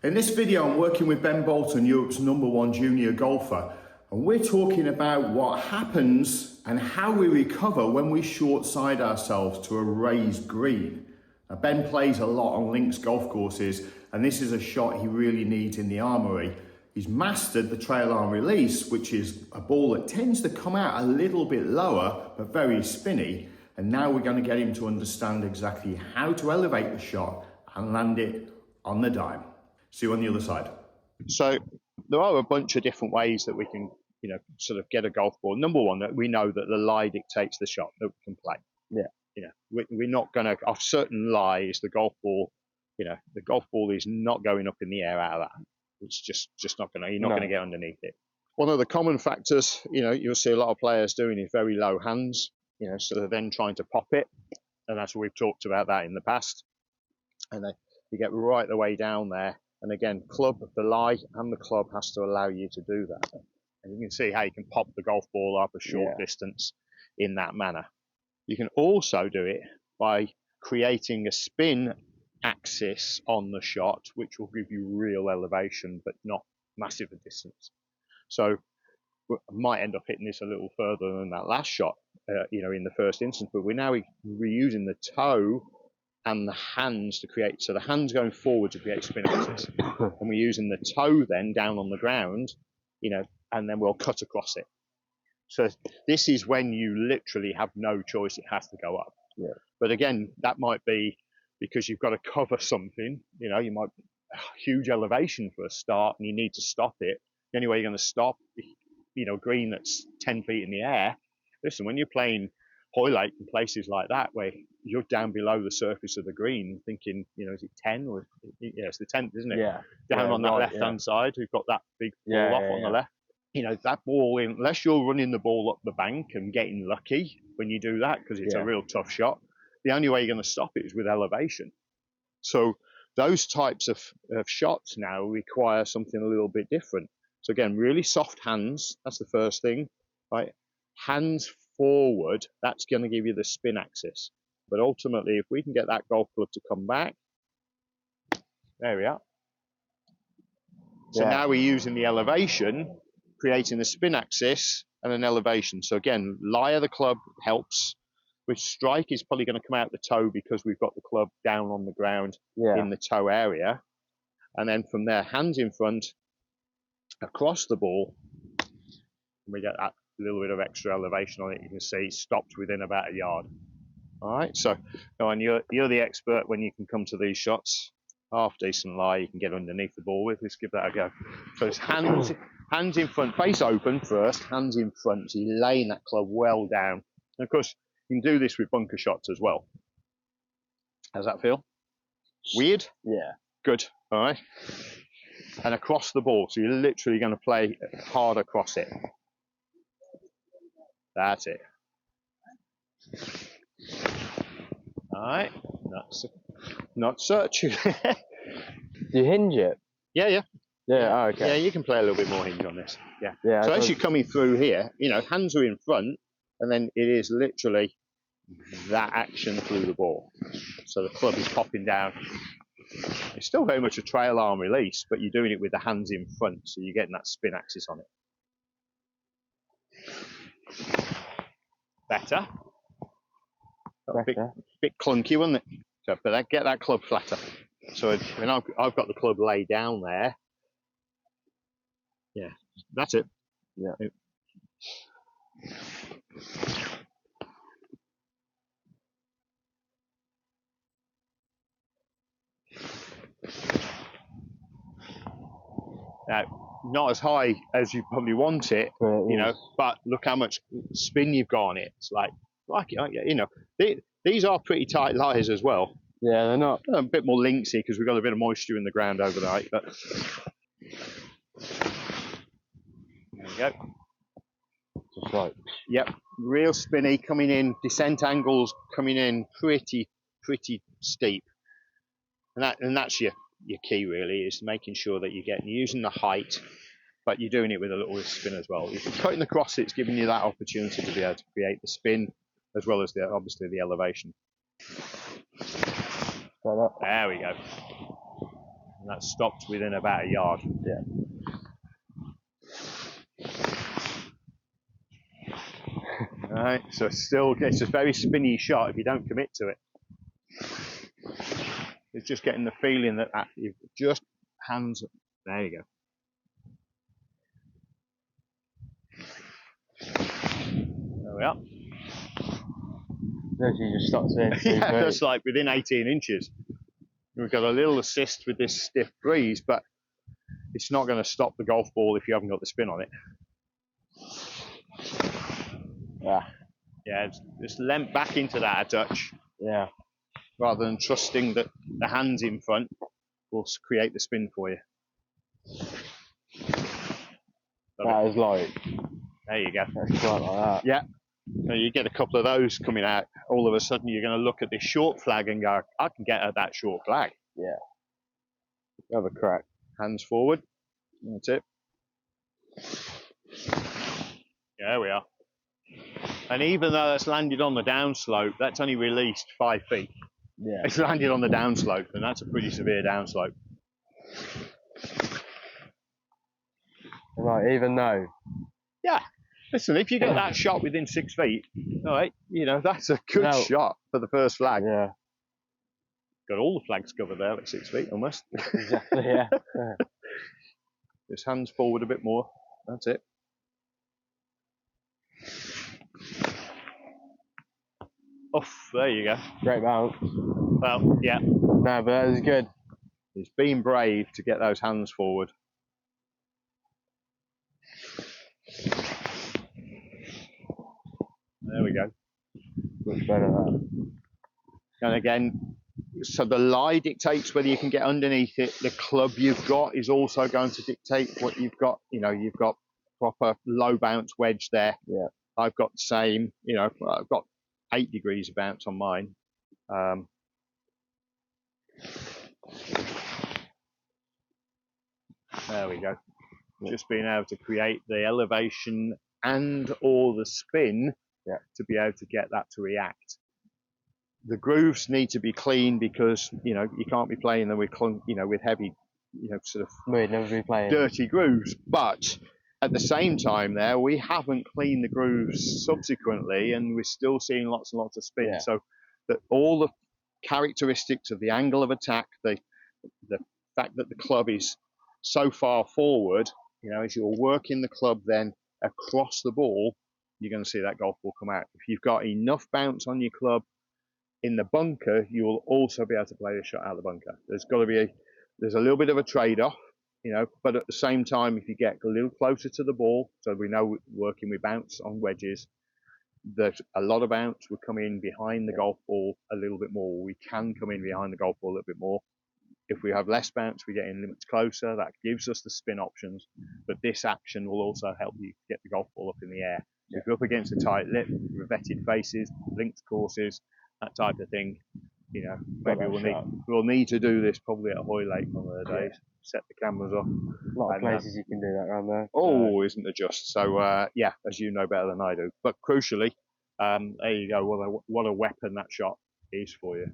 In this video, I'm working with Ben Bolton, Europe's #1 junior golfer, and we're talking about what happens and how we recover when we short side ourselves to a raised green. Now, Ben plays a lot on links golf courses, and this is a shot he really needs in the armoury. He's mastered the trail arm release, which is a ball that tends to come out a little bit lower, but very spinny. And now we're going to get him to understand exactly how to elevate the shot and land it on the dime. See you on the other side. So there are a bunch of different ways that we can, sort of get a golf ball. Number one, that we know that the lie dictates the shot that we can play. Yeah. We're not going to, off certain lies, the golf ball is not going up in the air out of that. It's just not going to, you're not going to get underneath it. One of the common factors, you'll see a lot of players doing is very low hands, so they're then trying to pop it. And that's what we've talked about that in the past. And then you get right the way down there. And again, the lie and the club has to allow you to do that. And you can see how you can pop the golf ball up a short distance in that manner. You can also do it by creating a spin axis on the shot, which will give you real elevation, but not massive a distance. So I might end up hitting this a little further than that last shot, in the first instance, but we're using the toe and the hands to create, so the hands going forward to create spin axis, and we're using the toe then down on the ground, and then we'll cut across it. So this is when you literally have no choice; it has to go up. Yeah. But again, that might be because you've got to cover something. You might huge elevation for a start, and you need to stop it. The only way you're going to stop, green that's 10 feet in the air. Listen, when you're playing Hoylake and places like that, where you're down below the surface of the green, thinking, is it 10 or it's the 10th, isn't it? Yeah. Down on that left-hand side, we've got that big ball off on the left. That ball, unless you're running the ball up the bank and getting lucky when you do that, because it's a real tough shot, the only way you're going to stop it is with elevation. So those types of shots now require something a little bit different. So again, really soft hands, that's the first thing, right? Hands forward, that's going to give you the spin axis. But ultimately, if we can get that golf club to come back, there we are. So now we're using the elevation, creating the spin axis and an elevation. So again, lie of the club helps. With strike is probably going to come out the toe because we've got the club down on the ground in the toe area. And then from there, hands in front, across the ball, and we get that little bit of extra elevation on it. You can see it stopped within about a yard. All right, so go on, you're the expert when you can come to these shots. Half decent lie you can get underneath the ball with. Let's give that a go. So it's hands in front, face open first, hands in front. So you're laying that club well down. And of course, you can do this with bunker shots as well. How's that feel? Weird? Yeah. Good. All right. And across the ball, so you're literally going to play hard across it. That's it. All right. Not searching. Do you hinge it? Yeah. Yeah. Oh, okay. Yeah, you can play a little bit more hinge on this. Yeah. Yeah. So as you're coming through here, hands are in front, and then it is literally that action through the ball. So the club is popping down. It's still very much a trail arm release, but you're doing it with the hands in front, so you're getting that spin axis on it. Better. A bit clunky, wasn't it? So, but get that club flatter. So when I've got the club laid down there, yeah, that's it. Yeah. Now, not as high as you probably want it, but look how much spin you've got on it. It's like these are pretty tight lies as well. Yeah, they're not. A bit more linksy because we've got a bit of moisture in the ground overnight, but there we go. Just like, yep, real spinny coming in, descent angles coming in pretty steep, and that's your key really, is making sure that you're using the height, but you're doing it with a little spin as well. If you're cutting across it, it's giving you that opportunity to be able to create the spin as well as obviously the elevation. like that. There we go. and that stopped within about a yard. Yeah. All right, so it's a very spinny shot if you don't commit to it. It's just getting the feeling that you've just hands. There you go. There we are. Literally just stops within 2 Yeah, feet. that's like within 18 inches. We've got a little assist with this stiff breeze, but it's not going to stop the golf ball if you haven't got the spin on it. Yeah. Yeah, just leant back into that a touch, Yeah. rather than trusting that the hands in front will create the spin for you. That is like, There you go. that's quite like that. Yeah. So you get a couple of those coming out. All of a sudden, you're going to look at this short flag and go, I can get at that short flag. Yeah. Have a crack. Hands forward. That's it. Yeah, there we are. And even though that's landed on the downslope, that's only released 5 feet. Yeah. It's landed on the downslope, and that's a pretty severe downslope. And like, even though. Yeah. Listen, if you get that shot within 6 feet, all right, you know, that's a good shot for the first flag. Yeah. Got all the flags covered there at 6 feet almost. Exactly, yeah. Just hands forward a bit more. That's it. Off, there you go. Great bounce. Well, yeah. No, but that is good. He's been brave to get those hands forward. There we go. Much better that. And again, so the lie dictates whether you can get underneath it. The club you've got is also going to dictate what you've got. You know, you've got proper low bounce wedge there. Yeah. I've got the same, you know, I've got 8 degrees of bounce on mine. There we go. Just being able to create the elevation and or the spin to be able to get that to react. The grooves need to be clean because, you know, you can't be playing them with, you know, with heavy, you know, sort of We'd never be playing. dirty grooves. But at the same time there, we haven't cleaned the grooves subsequently and we're still seeing lots and lots of spin. Yeah. So that all the characteristics of the angle of attack, the fact that the club is so far forward, you know, as you're working the club then across the ball, you're going to see that golf ball come out. If you've got enough bounce on your club in the bunker, you will also be able to play the shot out of the bunker. There's got to be there's a little bit of a trade-off, you know, but at the same time, if you get a little closer to the ball, so we know working with bounce on wedges, that a lot of bounce would come in behind the golf ball a little bit more. We can come in behind the golf ball a little bit more. If we have less bounce, we get in limits closer. That gives us the spin options, but this action will also help you get the golf ball up in the air. If you're up against a tight lip, revetted faces, linked courses, that type of thing, you know, maybe we'll need to do this probably at Hoy Lake one of the days. Set the cameras up. A lot of places you can do that around there. Oh, isn't there just? So, yeah, as you know better than I do. But crucially, there you go. What a weapon that shot is for you.